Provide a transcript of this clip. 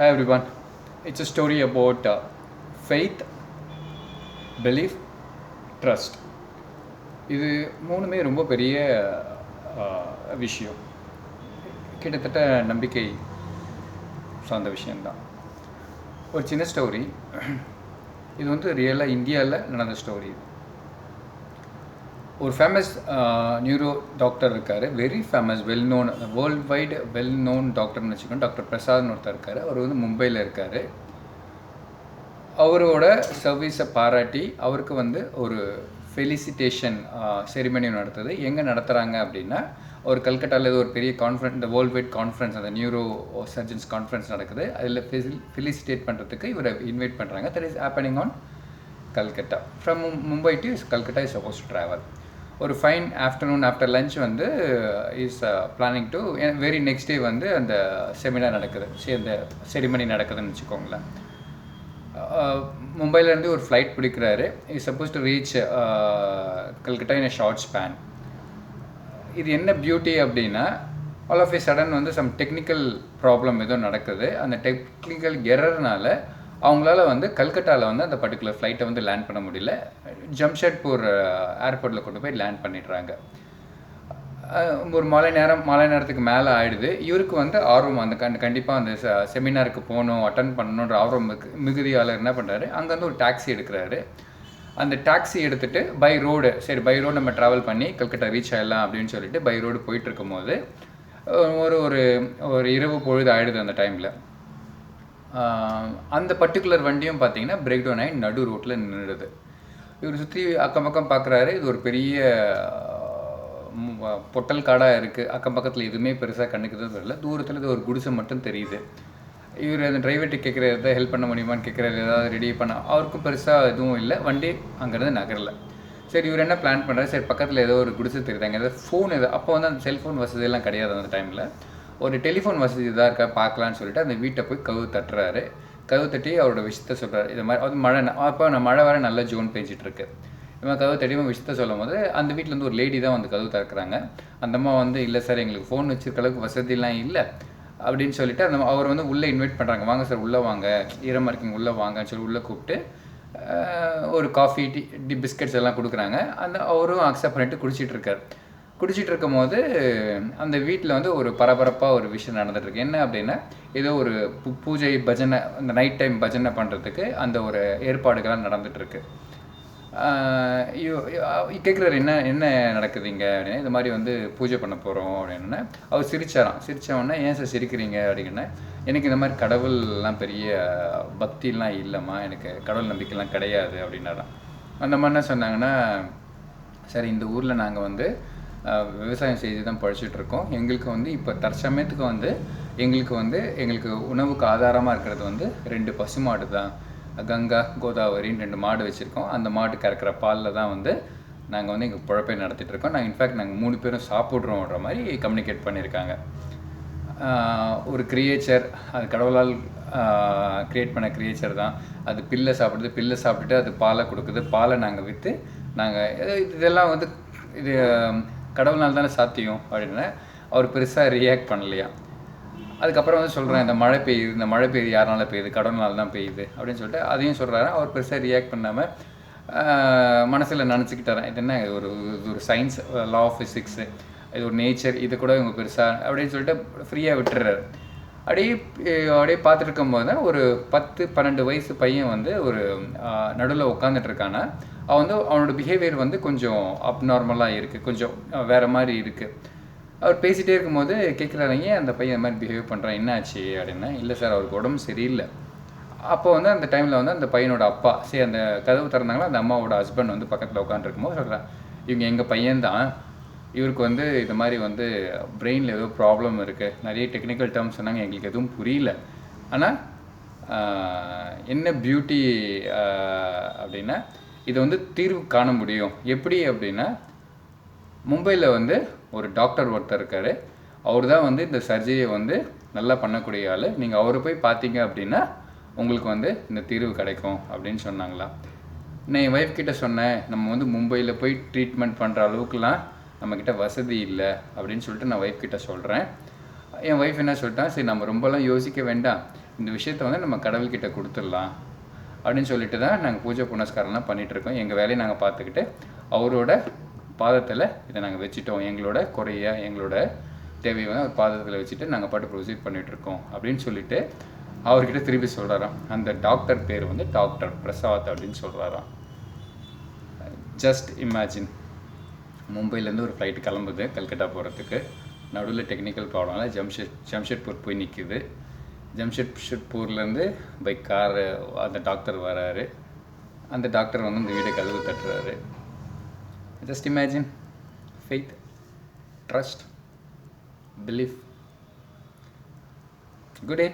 Hi everyone. It's a story about faith, belief, trust. இது மூணுமே ரொம்ப பெரிய விஷயம். கிட்டத்தட்ட நம்பிக்கை சார்ந்த விஷயம்தான். ஒரு சின்ன ஸ்டோரி. இது வந்து ரியலாக இந்தியாவில் நடந்த ஸ்டோரி. ஒரு ஃபேமஸ் நியூரோ டாக்டர் இருக்கார், very famous, well known, world wide well known டாக்டர்னு வச்சுக்கோங்க. டாக்டர் பிரசாத்னு ஒருத்தர் இருக்கார். அவர் வந்து மும்பையில் இருக்கார். அவரோட சர்வீஸை பாராட்டி அவருக்கு வந்து ஒரு ஃபெலிசிட்டேஷன் செரிமனி நடத்துது. எங்கே நடத்துகிறாங்க அப்படின்னா, ஒரு கல்கட்டாவில் இது ஒரு பெரிய கான்ஃபரன்ஸ், இந்த வேர்ல்டு வைட் கான்ஃபரன்ஸ், அந்த நியூரோ சர்ஜன்ஸ் கான்ஃபரன்ஸ் நடக்குது. அதில் ஃபெலிசிட்டேட் பண்ணுறதுக்கு இவரை இன்வைட் பண்ணுறாங்க. That is happening on Calcutta. From Mumbai to Calcutta is suppose to travel. ஒரு ஃபைன் ஆஃப்டர்நூன் ஆஃப்டர் லஞ்ச் வந்து is planning to very next day வந்து அந்த செமினார் நடக்குது, அந்த செரிமனி நடக்குதுன்னு வச்சுக்கோங்களேன். மும்பைலேருந்து ஒரு ஃப்ளைட் பிடிக்கிறாரு. Is suppose to reach Calcutta in a short span. இது என்ன பியூட்டி அப்படின்னா, ஆல் ஆஃப் ஏ சடன் வந்து சம் டெக்னிக்கல் ப்ராப்ளம் ஏதோ நடக்குது. அந்த டெக்னிக்கல் எரர்னால அவங்களால வந்து கல்கட்டாவில் வந்து அந்த பர்டிகுலர் ஃப்ளைட்டை வந்து லேண்ட் பண்ண முடியல. ஜம்ஷெட்பூர் ஏர்போர்ட்டில் கொண்டு போய் லேண்ட் பண்ணிடுறாங்க. ஒரு மாலை நேரத்துக்கு மேலே ஆகிடுது. இவருக்கு வந்து ஆர்வம், அந்த கண்டிப்பாக அந்த செமினாருக்கு போகணும், அட்டன் பண்ணணுன்ற ஆர்வம் மிகுதியால் என்ன பண்ணுறாரு, அங்கேருந்து ஒரு டாக்ஸி எடுக்கிறாரு. அந்த டாக்ஸி எடுத்துகிட்டு பை ரோடு, சரி பை ரோடு நம்ம ட்ராவல் பண்ணி கல்கட்டா ரீச் ஆகிடலாம் அப்படின்னு சொல்லிட்டு பை ரோடு போயிட்டுருக்கும் போது ஒரு இரவு பொழுது ஆகிடுது. அந்த டைமில் அந்த பர்டிகுலர் வண்டியும் பார்த்தீங்கன்னா பிரேக் டவுன் ஆகி நடு ரோட்டில் நின்றுடுது. இவர் சுற்றி அக்கம் பக்கம் பார்க்குறாரு. இது ஒரு பெரிய பொட்டல் காடாக இருக்குது. அக்கம் பக்கத்தில் எதுவுமே பெருசாக கண்ணுக்கு தான் தெரியல. தூரத்தில் இது ஒரு குடிசை மட்டும் தெரியுது. இவர் அந்த டிரைவர்கிட்ட கேட்குறது, எதாவது ஹெல்ப் பண்ண முடியுமான்னு கேட்குறது, ஏதாவது ரெடி பண்ண, அவருக்கும் பெருசாக எதுவும் இல்லை. வண்டி அங்கேருந்து நகரல. சரி, இவர் என்ன பிளான் பண்ணுறாரு, சரி பக்கத்தில் ஏதோ ஒரு குடிசை தெரியுதாங்க, ஏதாவது ஃபோன் அப்போ வந்து அந்த செல்ஃபோன் வசதியெல்லாம் கிடையாது அந்த டைமில். ஒரு டெலிஃபோன் வசதி இதாக இருக்கா பார்க்கலான்னு சொல்லிட்டு அந்த வீட்டை போய் கதவு தட்டுறாரு. கதவு தட்டி அவரோட விஷயத்த சொல்கிறார். இது மாதிரி அது மழை, அப்போ மழை வர நல்ல ஜோன் பேஞ்சிட்ருக்கு. இவன் கதவு தட்டி விஷயத்த சொல்லும் போது அந்த வீட்டிலேருந்து ஒரு லேடி தான் வந்து கதவு திறக்கிறாங்க. அந்த அம்மா வந்து, இல்லை சார் எங்களுக்கு ஃபோன் வச்சுருக்க அளவுக்கு வசதியெல்லாம் இல்லை அப்படின்னு சொல்லிட்டு அந்த அவர் வந்து உள்ளே இன்வைட் பண்ணுறாங்க. வாங்க சார் உள்ளே வாங்க, ஈரமாக இருக்கீங்க உள்ளே வாங்கன்னு சொல்லி உள்ளே கூப்பிட்டு ஒரு காஃபி, டீ, பிஸ்கட்ஸ் எல்லாம் கொடுக்குறாங்க. அவரும் அக்செப்ட் பண்ணிட்டு குடிச்சிட்டு இருக்கும் போது அந்த வீட்டில் வந்து ஒரு பரபரப்பாக ஒரு விஷயம் நடந்துகிட்ருக்கு. என்ன அப்படின்னா, ஏதோ ஒரு பூஜை பஜனை, அந்த நைட் டைம் பஜனை பண்ணுறதுக்கு அந்த ஒரு ஏற்பாடுகள்லாம் நடந்துகிட்ருக்கு. கேட்குறாரு, என்ன நடக்குதுங்க அப்படின்னா, இது மாதிரி வந்து பூஜை பண்ண போகிறோம் அப்படின்னா. அவர் சிரித்தவொடனே, ஏன் சார் சிரிக்கிறீங்க அப்படின்னா, எனக்கு இந்த மாதிரி கடவுள்லாம் பெரிய பக்திலாம் இல்லைம்மா, எனக்கு கடவுள் நம்பிக்கைலாம் கிடையாது அப்படின்னாராம். அந்த மாதிரி என்ன சொன்னாங்கன்னா, சரி இந்த ஊரில் நாங்கள் வந்து விவசாயம் செய்து தான் பழிச்சிட்ருக்கோம். எங்களுக்கு வந்து இப்போ தற்சமயத்துக்கு வந்து எங்களுக்கு உணவுக்கு ஆதாரமாக இருக்கிறது வந்து 2 பசுமாடு தான். கங்கா, கோதாவரின்னு 2 மாடு வச்சுருக்கோம். அந்த மாடு கறக்கிற பாலில் தான் வந்து நாங்கள் வந்து எங்கள் பொழப்பை நடத்திட்டுருக்கோம். இன்ஃபேக்ட் நாங்கள் 3 பேரும் சாப்பிட்றோன்ற மாதிரி கம்யூனிகேட் பண்ணியிருக்காங்க. ஒரு கிரியேச்சர், அது கடவுளால் க்ரியேட் பண்ண கிரியேச்சர் தான். அது பில்லை சாப்பிட்டுட்டு அது பாலை கொடுக்குது. பாலை நாங்கள் விற்று இதெல்லாம் வந்து இது கடவுள்னால தானே சாத்தியம் அப்படின்னு அவர் பெருசாக ரியாக்ட் பண்ணலையா. அதுக்கப்புறம் வந்து சொல்கிறேன், இந்த மழை பெய்யுது யாருனால பெய்யுது, கடவுள்னால தான் பெய்யுது அப்படின்னு சொல்லிட்டு அதையும் சொல்கிறாரு. அவர் பெருசாக ரியாக்ட் பண்ணாமல் மனசில் நினச்சிக்கிட்டாரன், இது என்ன ஒரு சயின்ஸ், லா ஆஃப் ஃபிசிக்ஸு, இது ஒரு நேச்சர், இது கூட இவங்க பெருசாக அப்படின்னு சொல்லிட்டு ஃப்ரீயாக விட்டுறாரு. அப்படியே பார்த்துட்டு இருக்கும்போது தான் ஒரு 10-12 வயசு பையன் வந்து ஒரு நடுவில் உட்காந்துட்டு இருக்கானா. அவன் வந்து அவனோட பிஹேவியர் வந்து கொஞ்சம் அப்நார்மலாக இருக்குது, கொஞ்சம் வேறு மாதிரி இருக்குது. அவர் பேசிகிட்டே இருக்கும்போது கேட்குறாரு, ஏன் அந்த பையன் இந்த மாதிரி பிஹேவ் பண்ணுறான், என்ன ஆச்சு அப்படின்னா. இல்லை சார், அவருக்கு உடம்பு சரியில்லை. அப்போ வந்து அந்த டைமில் வந்து அந்த பையனோட அப்பா, சரி அந்த கதவு திறந்தாங்களா, அந்த அம்மாவோட ஹஸ்பண்ட் வந்து பக்கத்தில் உட்காந்துருக்கும்போது சொல்கிறேன், இவங்க எங்கள் பையன்தான், இவருக்கு வந்து இது மாதிரி வந்து பிரெயினில் ஏதோ ப்ராப்ளம் இருக்குது. நிறைய டெக்னிக்கல் டேர்ம்ஸ் சொன்னாங்க, எங்களுக்கு எதுவும் புரியல. ஆனால் என்ன பியூட்டி அப்படின்னா, இதை வந்து தீர்வு காண முடியும். எப்படி அப்படின்னா, மும்பையில் வந்து ஒரு டாக்டர் ஒருத்தர் இருக்கார். அவர் தான் வந்து இந்த சர்ஜரியை வந்து நல்லா பண்ணக்கூடிய ஆள். நீங்கள் அவரை போய் பார்த்தீங்க அப்படின்னா உங்களுக்கு வந்து இந்த தீர்வு கிடைக்கும் அப்படின்னு சொன்னாங்களா. நான் என் ஒய்ஃப் கிட்ட சொன்னேன், நம்ம வந்து மும்பையில் போய் ட்ரீட்மெண்ட் பண்ணுற அளவுக்குலாம் நம்மக்கிட்ட வசதி இல்லை அப்படின்னு சொல்லிட்டு நான் ஒய்ஃப் கிட்ட சொல்கிறேன். என் ஒய்ஃப் என்ன சொல்லிட்டான், சரி நம்ம ரொம்பலாம் யோசிக்க வேண்டாம், இந்த விஷயத்த வந்து நம்ம கடவுள்கிட்ட கொடுத்துடலாம் அப்படின்னு சொல்லிட்டு தான் நாங்கள் பூஜை புனஸ்காரம்லாம் பண்ணிகிட்ருக்கோம். எங்கள் வேலையை நாங்கள் பார்த்துக்கிட்டு அவரோட பாதத்தில் இதை நாங்கள் வச்சுட்டோம். எங்களோட குறைய எங்களோட தேவையை வந்து அவர் பாதத்தில் வச்சுட்டு நாங்கள் பாட்டு ப்ரொசீட் பண்ணிகிட்ருக்கோம் அப்படின்னு சொல்லிட்டு அவர்கிட்ட திருப்பி சொல்கிறாராம். அந்த டாக்டர் பேர் வந்து டாக்டர் பிரசாத் அப்படின்னு சொல்கிறாராம். ஜஸ்ட் இமேஜின், மும்பைலேருந்து ஒரு ஃப்ளைட்டு கிளம்புது கல்கட்டா போகிறதுக்கு. நடுவில் டெக்னிக்கல் ப்ராப்ளம்னால ஜம்ஷெட்பூர் போய் நிற்கிது. ஜம்ஷெட்பூர்லேருந்து பை கார் அந்த டாக்டர் வராரு. அந்த டாக்டர் வந்து இந்த வீடை கதவு தட்டுறாரு. Just imagine, faith, trust, belief. Good டே.